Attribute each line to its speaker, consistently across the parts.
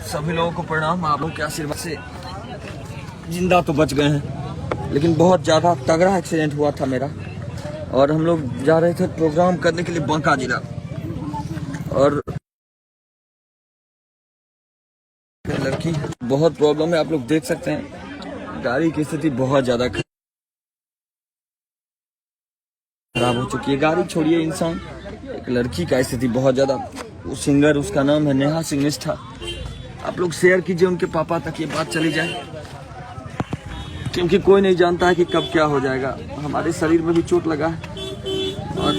Speaker 1: सभी लोगों को प्रणाम। आप लोगों के आशीर्वाद से जिंदा तो बच गए हैं, लेकिन बहुत ज़्यादा तगड़ा एक्सीडेंट हुआ था मेरा। और हम लोग जा रहे थे प्रोग्राम करने के लिए बांका जिला, और लड़की बहुत प्रॉब्लम है। आप लोग देख सकते हैं गाड़ी की स्थिति बहुत ज़्यादा खराब हो चुकी है। गाड़ी छोड़िए, इंसान, एक लड़की का स्थिति बहुत ज़्यादा। वो सिंगर, उसका नाम है नेहा सिंह निष्ठा। आप लोग शेयर कीजिए, उनके पापा तक ये बात चली जाए, क्योंकि कोई नहीं जानता है कि कब क्या हो जाएगा। हमारे शरीर में भी चोट लगा है, और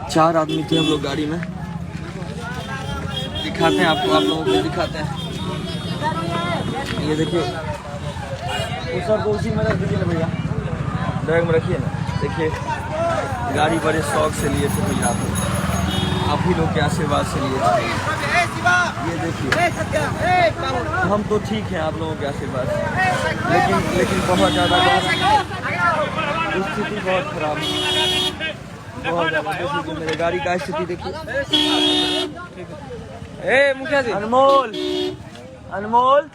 Speaker 1: 4 आदमी थे हम लोग गाड़ी में। दिखाते हैं आपको, आप लोगों को दिखाते हैं। ये देखिए, वो सब को उसी में रख दीजिए ना भैया, बैग में रखिए ना। देखिए गाड़ी बड़े शौक से लिए थे भैया, आप ही लोग के आशीर्वाद से लिए थे। ये देखिए, हम तो ठीक हैं आप लोगों के आशीर्वाद से, लेकिन बहुत ज़्यादा स्थिति बहुत खराब है, बहुत ज़्यादा। देखिए मेरे गाड़ी का स्थिति देखिए। मुखिया जी, अनमोल, अनमोल,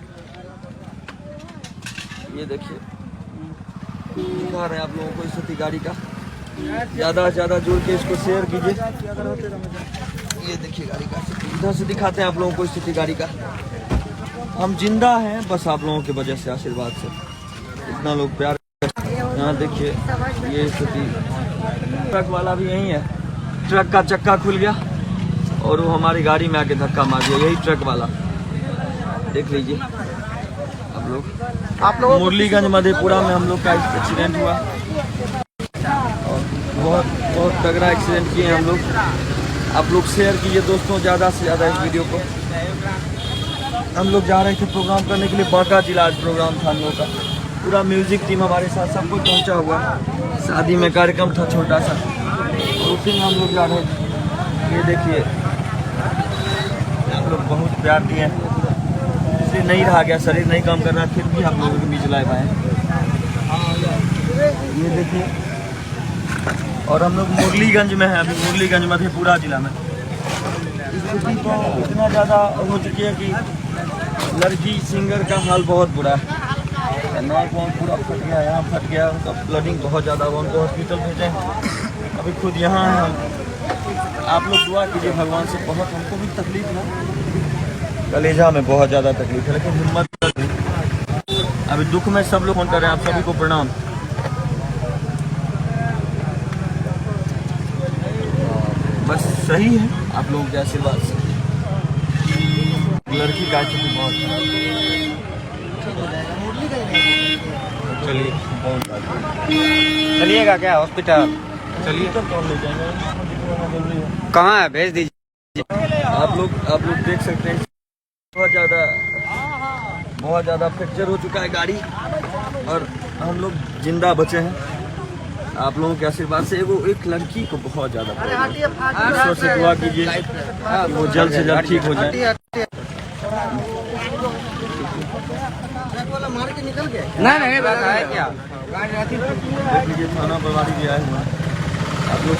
Speaker 1: ये देखिए दिखा रहे हैं आप लोगों को स्थिति गाड़ी का। ज़्यादा से ज़्यादा जोड़ के इसको शेयर कीजिए। ये देखिए गाड़ी का, इधर से दिखाते हैं आप लोगों को स्थिति गाड़ी का। हम जिंदा हैं बस आप लोगों की वजह से, आशीर्वाद से। इतना लोग प्यार। यहाँ देखिए ये स्थिति, ट्रक वाला भी यही है। ट्रक का चक्का खुल गया और वो हमारी गाड़ी में आके धक्का मार दिया, यही ट्रक वाला। देख लीजिए आप लोग मुरलीगंज मधेपुरा में हम लोग का एक्सीडेंट हुआ, और बहुत तगड़ा एक्सीडेंट किए हम लोग। आप लोग शेयर कीजिए दोस्तों, ज़्यादा से ज़्यादा इस वीडियो को। हम लोग जा रहे थे प्रोग्राम करने के लिए बांका जिला। आज प्रोग्राम था हम लोग का, पूरा म्यूजिक टीम हमारे साथ सब कुछ पहुंचा हुआ। शादी में कार्यक्रम था छोटा सा, और उसी में हम लोग जा रहे थे। ये देखिए आप लोग बहुत प्यार दिए, इसलिए नहीं रहा गया, शरीर नहीं काम कर रहा, फिर भी आप लोगों के बीच लाए पाए। ये देखिए, और हम लोग मुरलीगंज में हैं अभी, मुरलीगंज मधेपुरा जिला में। स्थिति तो इतना ज़्यादा हो चुकी है कि लड़की सिंगर का हाल बहुत बुरा है। नाक वाक पूरा फट गया, यहाँ फट गया, उनका ब्लडिंग बहुत ज़्यादा हुआ, उनको हॉस्पिटल भेजे। अभी खुद यहाँ हैं हम। आप लोग दुआ कीजिए भगवान से, बहुत हमको भी तकलीफ है, कलेजा में बहुत ज़्यादा तकलीफ है, लेकिन हिम्मत अभी दुख में सब लोग फोन कर रहे हैं। आप सभी को प्रणाम। बस सही है आप लोगों के आशीर्वाद से। लड़की का बहुत, चलिए
Speaker 2: चलिएगा क्या हॉस्पिटल? चलिए, कहाँ है, भेज दीजिए।
Speaker 1: आप लोग देख सकते हैं बहुत ज़्यादा फ्रैक्चर हो चुका है गाड़ी, और हम लोग जिंदा बचे हैं आप लोगों के आशीर्वाद से। एक लड़की को बहुत ज़्यादा ईश्वर से दुआ कीजिए कि वो जल्द से जल्द ठीक हो जाए।
Speaker 2: नहीं बात है क्या?
Speaker 1: देख लीजिए थाना प्रभारी भी आए हुए हैं। आप लोग